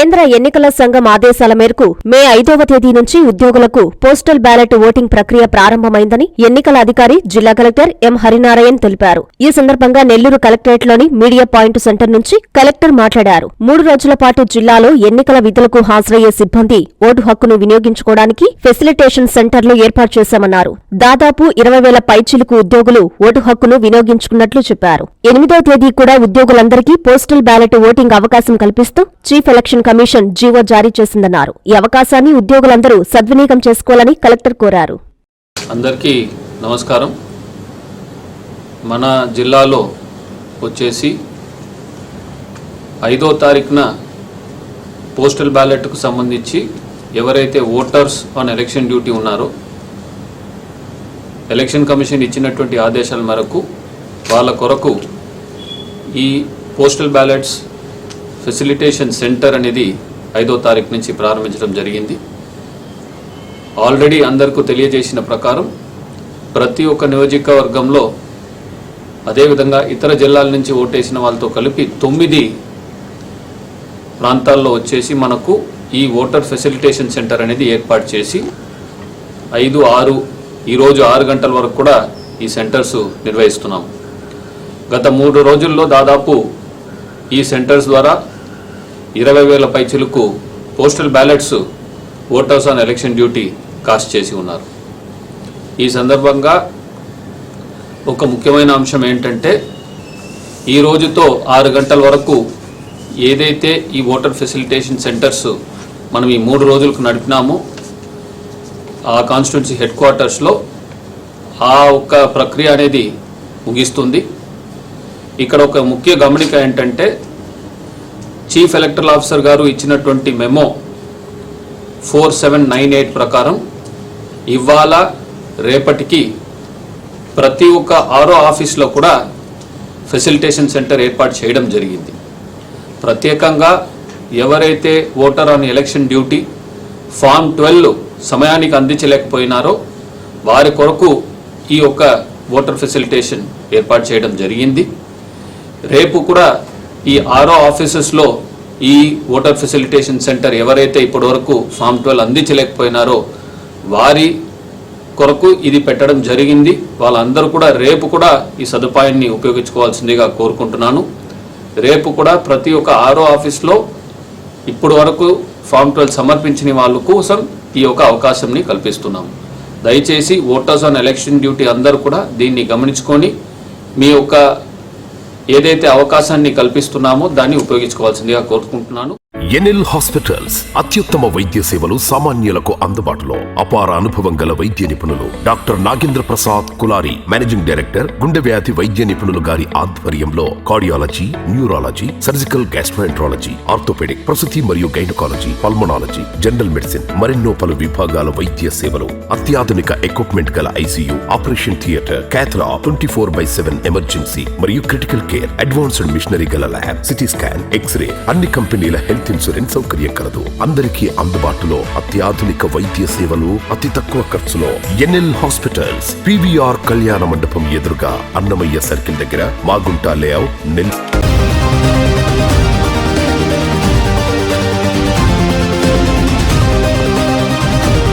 కేంద్ర ఎన్నికల సంఘం ఆదేశాల మేరకు మే 5వ తేదీ నుంచి ఉద్యోగులకు పోస్టల్ బ్యాలెట్ ఓటింగ్ ప్రక్రియ ప్రారంభమైందని ఎన్నికల అధికారి జిల్లా కలెక్టర్ ఎం హరినారాయణ్ తెలిపారు. ఈ సందర్భంగా నెల్లూరు కలెక్టరేట్లోని మీడియా పాయింట్ సెంటర్ నుంచి కలెక్టర్ మాట్లాడారు. 3 రోజుల పాటు జిల్లాలో ఎన్నికల విధులకు హాజరయ్యే సిబ్బంది ఓటు హక్కును వినియోగించుకోవడానికి ఫెసిలిటేషన్ సెంటర్లు ఏర్పాటు చేశామన్నారు. దాదాపు 20,000 పైచిలుకు ఉద్యోగులు ఓటు హక్కును వినియోగించుకున్నట్లు చెప్పారు. 8వ తేదీ కూడా ఉద్యోగులందరికీ పోస్టల్ బ్యాలెట్ ఓటింగ్ అవకాశం కల్పిస్తూ చీఫ్ ఎలక్షన్ కమిషన్ జీవో జారీ చేసిందన్నారు. ఈ అవకాశాన్ని ఉద్యోగులందరూ సద్వినియోగం చేసుకోవాలని కలెక్టర్ కోరారు. అందరికీ నమస్కారం. మన జిల్లాలో వచ్చేసి 5వ తారీఖున పోస్టల్ బ్యాలెట్కు సంబంధించి ఎవరైతే ఓటర్స్ ఆన్ ఎలక్షన్ డ్యూటీ ఉన్నారో ఎలక్షన్ కమిషన్ ఇచ్చినటువంటి ఆదేశాల మేరకు వాళ్ళ కొరకు ఈ పోస్టల్ బ్యాలెట్స్ ఫెసిలిటేషన్ సెంటర్ అనేది 5వ తారీఖు నుంచి ప్రారంభించడం జరిగింది. ఆల్రెడీ అందరికీ తెలియజేసిన ప్రకారం ప్రతి ఒక్క నియోజకవర్గంలో అదేవిధంగా ఇతర జిల్లాల నుంచి ఓటేసిన వాళ్ళతో కలిపి 9 ప్రాంతాల్లో వచ్చేసి మనకు ఈ ఓటర్ ఫెసిలిటేషన్ సెంటర్ అనేది ఏర్పాటు చేసి 5, 6 ఈరోజు 6 గంటల వరకు కూడా ఈ సెంటర్స్ నిర్వహిస్తున్నాం. గత 3 రోజుల్లో దాదాపు ఈ సెంటర్స్ ద్వారా 20,000 పైచిలకు postal ballots voters on election duty cost చేసి ఉన్నారు. ఈ సందర్భంగా ఒక ముఖ్యమైన అంశం ఏంటంటే ఈ రోజుతో 6 గంటల వరకు ఏదైతే ఈ ఓటర్ ఫెసిలిటేషన్ సెంటర్స్ మనం ఈ 3 రోజులకు నడిపినామో ఆ కాన్స్టిట్యున్సీ హెడ్ క్వార్టర్స్లో ఆ ఒక్క ప్రక్రియ అనేది ముగిస్తుంది. ఇక్కడ ఒక ముఖ్య గమనిక ఏంటంటే చీఫ్ ఎలక్టరల్ ఆఫీసర్ గారు ఇచ్చినటువంటి మెమో 4798 ప్రకారం ఇవాళ రేపటికి ప్రతి ఒక్క ఆరో ఆఫీస్లో కూడా ఫెసిలిటేషన్ సెంటర్ ఏర్పాటు చేయడం జరిగింది. ప్రత్యేకంగా ఎవరైతే voter on election duty form 12 సమయానికి అందించలేకపోయినారో వారి కొరకు ఈ యొక్క ఓటర్ ఫెసిలిటేషన్ ఏర్పాటు చేయడం జరిగింది. రేపు కూడా ఈ ఆరో ఆఫీసెస్లో ఈ ఓటర్ ఫెసిలిటేషన్ సెంటర్ ఎవరైతే ఇప్పటివరకు ఫామ్ 12 అందించలేకపోయినారో వారి కొరకు ఇది పెట్టడం జరిగింది. వాళ్ళందరూ కూడా రేపు కూడా ఈ సదుపాయాన్ని ఉపయోగించుకోవాల్సిందిగా కోరుకుంటున్నాను. రేపు కూడా ప్రతి ఒక్క ఆరో ఆఫీస్లో ఇప్పటి వరకు ఫామ్ 12 సమర్పించిన వాళ్ళ కోసం ఈ యొక్క అవకాశంని కల్పిస్తున్నాము. దయచేసి ఓటర్స్ ఆన్ ఎలక్షన్ డ్యూటీ అందరూ కూడా దీన్ని గమనించుకొని మీ యొక్క ఏదైతే అవకాశాన్ని కల్పిస్తున్నామో దాన్ని ఉపయోగించుకోవాల్సిందిగా కోరుకుంటున్నాను. ఎన్ఎల్ హాస్పిటల్స్ అత్యుత్తమ వైద్య సేవలు సామాన్యులకు అందుబాటులో. అపార అనుభవం గల వైద్య నిపుణులు doctor Nagendra Prasad Kulari, managing director, గుండె వ్యాధి వైద్య నిపుణులు గారి ఆధ్వర్యంలో cardiology, neurology, surgical gastroenterology, orthopaedic, ప్రసూతి మరియు గైనకాలజీ, పల్మనాలజీ, జనరల్ మెడిసిన్ మరెన్నో పలు విభాగాల వైద్య సేవలు. అత్యాధునిక ఎక్విప్మెంట్ గల ఐసీయూ, ఆపరేషన్ థియేటర్, క్యాథ్లా, 24/7 ఎమర్జెన్సీ మరియు క్రిటికల్ కేర్, అడ్వాన్స్డ్ మిషనరీ గల ల్యాబ్, సిటీ స్కాన్, ఎక్స్రే, అన్ని కంపెనీల హెల్త్ ఇన్సూరెన్స్ సౌకర్యం కలదు. అందరికీ అందుబాటులో అత్యాధునిక వైద్య సేవలు అతి తక్కువ ఖర్చులో. ఎన్ఎల్ హాస్పిటల్స్, పివిఆర్ కళ్యాణ మండపం ఎదురుగా, అన్నమయ్య సర్కిల్ దగ్గర, మాగుంట లేఅవుట్, నెల్లూరు.